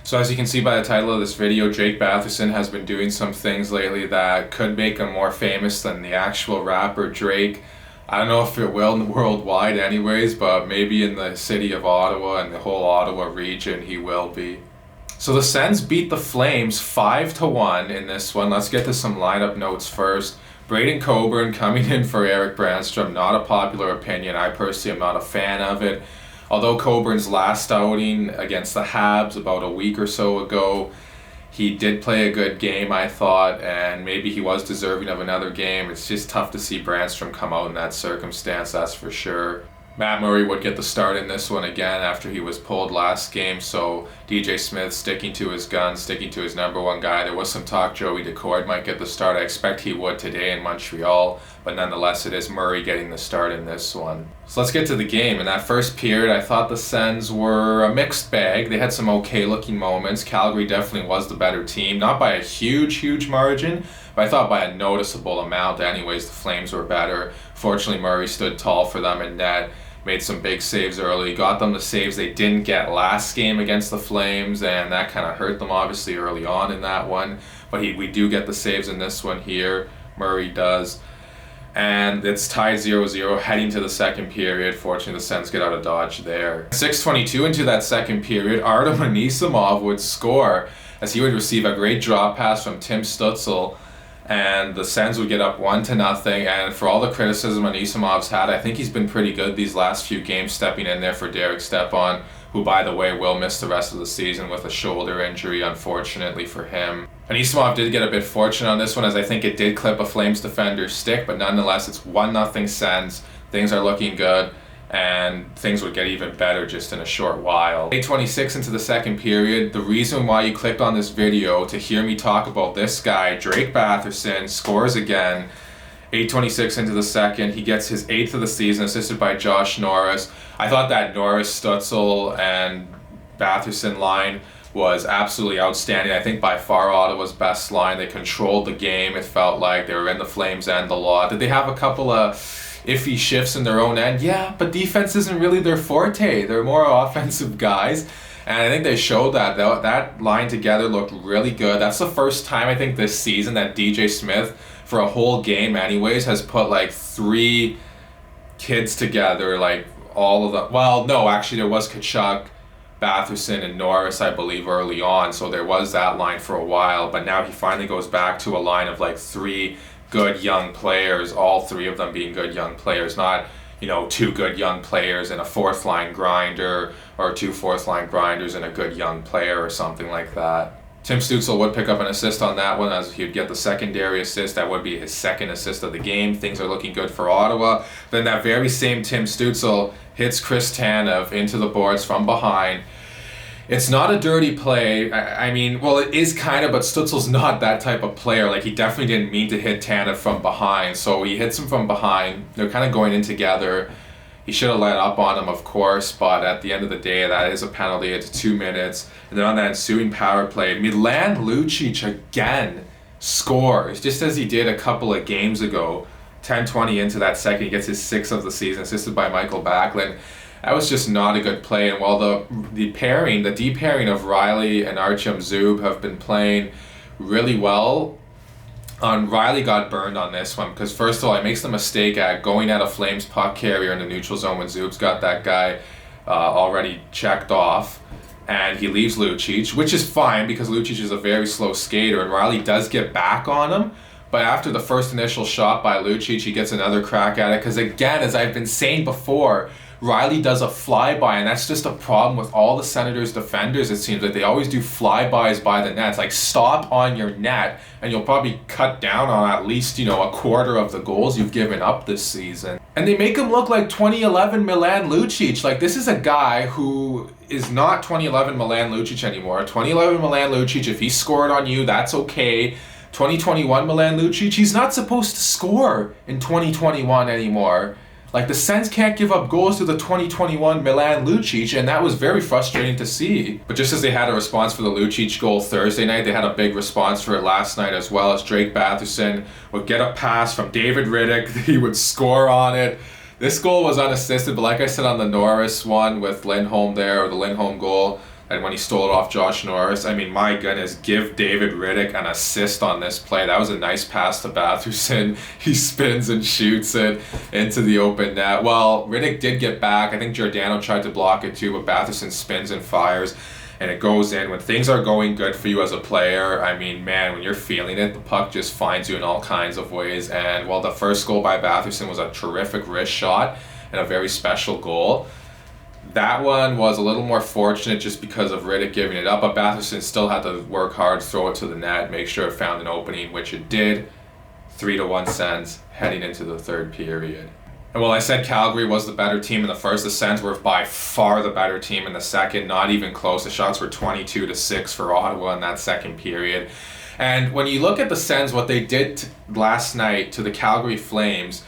So as you can see by the title of this video, Jake Batherson has been doing some things lately that could make him more famous than the actual rapper Drake. I don't know if it will worldwide anyways, but maybe in the city of Ottawa and the whole Ottawa region he will be. So the Sens beat the Flames 5-1 in this one. Let's get to some lineup notes first. Braden Coburn coming in for Eric Brandstrom. Not a popular opinion. I personally am not a fan of it. Although Coburn's last outing against the Habs about a week or so ago, he did play a good game, I thought, and maybe he was deserving of another game. It's just tough to see Brandstrom come out in that circumstance, that's for sure. Matt Murray would get the start in this one again after he was pulled last game, so DJ Smith sticking to his guns, sticking to his number one guy. There was some talk Joey Decord might get the start. I expect he would today in Montreal, but nonetheless it is Murray getting the start in this one. So let's get to the game. In that first period, I thought the Sens were a mixed bag. They had some okay looking moments. Calgary definitely was the better team, not by a huge margin, but I thought by a noticeable amount anyways. The Flames were better. Fortunately, Murray stood tall for them in net. Made some big saves early, got them the saves they didn't get last game against the Flames, and that kind of hurt them obviously early on in that one. But we do get the saves in this one here, Murray does. And it's tied 0-0 heading to the second period. Fortunately, the Sens get out of dodge there. 6:22 into that second period, Artem Anisimov would score as he would receive a great drop pass from Tim Stützle. And the Sens would get up 1-0, and for all the criticism Anisimov's had, I think he's been pretty good these last few games, stepping in there for Derek Stepan, who, by the way, will miss the rest of the season with a shoulder injury, unfortunately for him. Anisimov did get a bit fortunate on this one, as I think it did clip a Flames defender's stick, but nonetheless, it's 1-0 Sens. Things are looking good, and things would get even better just in a short while. 8:26 into the second period, the reason why you clicked on this video to hear me talk about this guy, Drake Batherson, scores again. 8:26 into the second, he gets his 8th of the season, assisted by Josh Norris. I thought that Norris, Stützle, and Batherson line was absolutely outstanding. I think by far Ottawa's best line. They controlled the game, it felt like. They were in the Flames' end a lot. Did they have a couple of iffy shifts in their own end? Yeah, but defense isn't really their forte. They're more offensive guys, and I think they showed that. That line together looked really good. That's the first time I think this season that DJ Smith, for a whole game anyways, has put like 3 kids together, like all of them. Well, no, actually there was Tkachuk, Batherson, and Norris, I believe, early on, so there was that line for a while, but now he finally goes back to a line of like 3 good young players, all 3 of them being good young players, not 2 good young players and a 4th line grinder, or 2 4th line grinders and a good young player or something like that. Tim Stützle would pick up an assist on that one, as he'd get the secondary assist. That would be his 2nd assist of the game. Things are looking good for Ottawa. Then that very same Tim Stützle hits Chris Tanev into the boards from behind. It's not a dirty play. I mean, well, it is kind of, but Stützle's not that type of player. Like, he definitely didn't mean to hit Tanev from behind, so he hits him from behind. They're kind of going in together. He should have let up on him, of course, but at the end of the day, that is a penalty. It's 2 minutes. And then on that ensuing power play, Milan Lucic again scores, just as he did a couple of games ago. 10:20 into that second, he gets his 6th of the season, assisted by Michael Backlund. That was just not a good play, and while the deep pairing of Riley and Artyom Zub have been playing really well, Riley got burned on this one, because first of all, he makes the mistake at going at a Flames puck carrier in the neutral zone when Zub's got that guy already checked off, and he leaves Lucic, which is fine because Lucic is a very slow skater, and Riley does get back on him. But after the first initial shot by Lucic, he gets another crack at it, because again, as I've been saying before, Riley does a flyby, and that's just a problem with all the Senators defenders. It seems like they always do flybys by the net. It's like, stop on your net and you'll probably cut down on at least, a quarter of the goals you've given up this season. And they make him look like 2011 Milan Lucic. Like, this is a guy who is not 2011 Milan Lucic anymore. 2011 Milan Lucic, if he scored on you, that's okay. 2021 Milan Lucic, he's not supposed to score in 2021 anymore. Like, the Sens can't give up goals to the 2021 Milan Lucic, and that was very frustrating to see. But just as they had a response for the Lucic goal Thursday night, they had a big response for it last night as well, as Drake Batherson would get a pass from David Riddick. He would score on it. This goal was unassisted, but like I said on the Norris one with Lindholm there, or the Lindholm goal, and when he stole it off Josh Norris, I mean, my goodness, give David Riddick an assist on this play. That was a nice pass to Batherson. He spins and shoots it into the open net. Well, Riddick did get back. I think Giordano tried to block it too, but Batherson spins and fires, and it goes in. When things are going good for you as a player, I mean, man, when you're feeling it, the puck just finds you in all kinds of ways. And while the first goal by Batherson was a terrific wrist shot and a very special goal, that one was a little more fortunate just because of Riddick giving it up, but Batherson still had to work hard, throw it to the net, make sure it found an opening, which it did. 3-1 Sens heading into the third period. And while I said Calgary was the better team in the first, the Sens were by far the better team in the second, not even close. The shots were 22-6 for Ottawa in that second period. And when you look at the Sens, what they did last night to the Calgary Flames,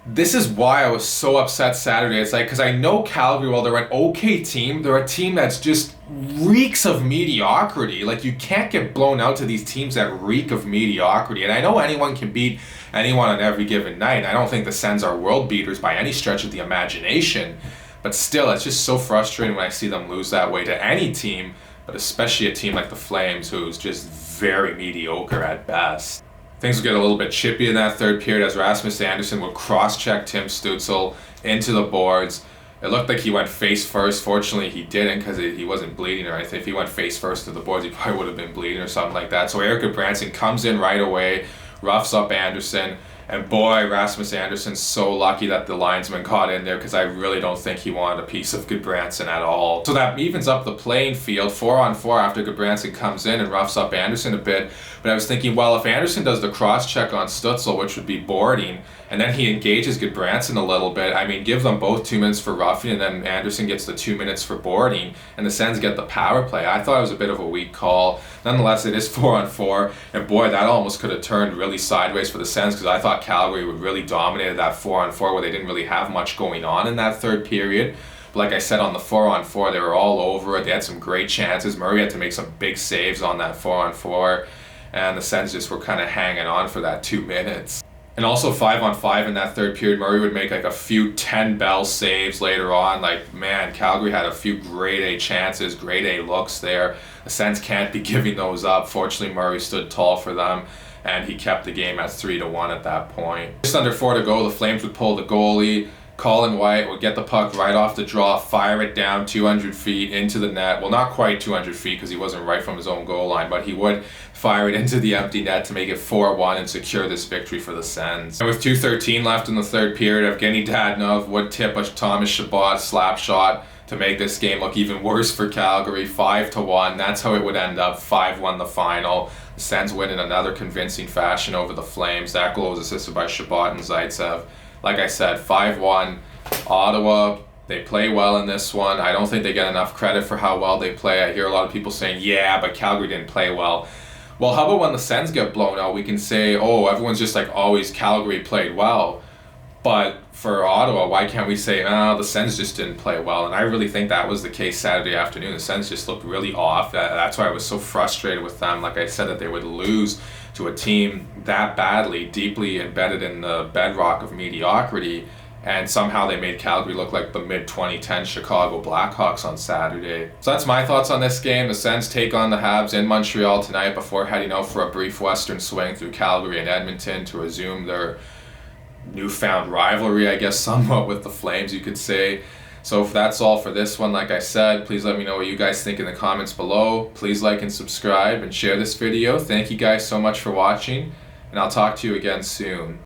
this is why I was so upset Saturday. It's like, because I know Calgary, while they're an okay team, they're a team that's just reeks of mediocrity. Like, you can't get blown out to these teams that reek of mediocrity. And I know anyone can beat anyone on every given night. I don't think the Sens are world beaters by any stretch of the imagination. But still, it's just so frustrating when I see them lose that way to any team, but especially a team like the Flames, who's just very mediocre at best. Things would get a little bit chippy in that third period as Rasmus Andersson would cross-check Tim Stützle into the boards. It looked like he went face first. Fortunately, he didn't, because he wasn't bleeding or anything. If he went face first to the boards, he probably would have been bleeding or something like that. So Erik Gudbranson comes in right away, roughs up Andersson, and boy, Rasmus Andersson's so lucky that the linesman got in there, because I really don't think he wanted a piece of Gudbranson at all. So that evens up the playing field, 4-on-4 after Gudbranson comes in and roughs up Andersson a bit. But I was thinking, well, if Andersson does the cross-check on Stützle, which would be boarding, and then he engages Gudbranson a little bit, I mean, give them both 2 minutes for roughing, and then Andersson gets the 2 minutes for boarding, and the Sens get the power play. I thought it was a bit of a weak call. Nonetheless, it is 4-on-4, and boy, that almost could have turned really sideways for the Sens, because I thought Calgary would really dominate that 4-on-4 where they didn't really have much going on in that third period. But like I said, on the 4-on-4, they were all over it. They had some great chances. Murray had to make some big saves on that 4-on-4, and the Sens just were kind of hanging on for that 2 minutes. And also 5-on-5 in that third period, Murray would make like a few 10-bell saves later on. Like, man, Calgary had a few grade A chances, grade A looks there. The Sens can't be giving those up. Fortunately, Murray stood tall for them, and he kept the game at 3-1 at that point. Just under 4 to go, the Flames would pull the goalie. Colin White would get the puck right off the draw, fire it down 200 feet into the net. Well, not quite 200 feet because he wasn't right from his own goal line, but he would fire it into the empty net to make it 4-1 and secure this victory for the Sens. And with 2:13 left in the third period, Evgeny Dadonov would tip a Thomas Chabot slap shot to make this game look even worse for Calgary, 5-1. That's how it would end up, 5-1 the final. The Sens win in another convincing fashion over the Flames. That goal was assisted by Chabot and Zaitsev. Like I said, 5-1. Ottawa, they play well in this one. I don't think they get enough credit for how well they play. I hear a lot of people saying, yeah, but Calgary didn't play well. Well, how about when the Sens get blown out, we can say, oh, everyone's just like always Calgary played well. But for Ottawa, why can't we say, oh, the Sens just didn't play well? And I really think that was the case Saturday afternoon. The Sens just looked really off. That's why I was so frustrated with them. Like I said, that they would lose to a team that badly, deeply embedded in the bedrock of mediocrity, and somehow they made Calgary look like the mid-2010 Chicago Blackhawks on Saturday. So that's my thoughts on this game. The Sens take on the Habs in Montreal tonight before heading out for a brief western swing through Calgary and Edmonton to resume their newfound rivalry, I guess, somewhat with the Flames, you could say. So if that's all for this one, like I said, please let me know what you guys think in the comments below. Please like and subscribe and share this video. Thank you guys so much for watching, and I'll talk to you again soon.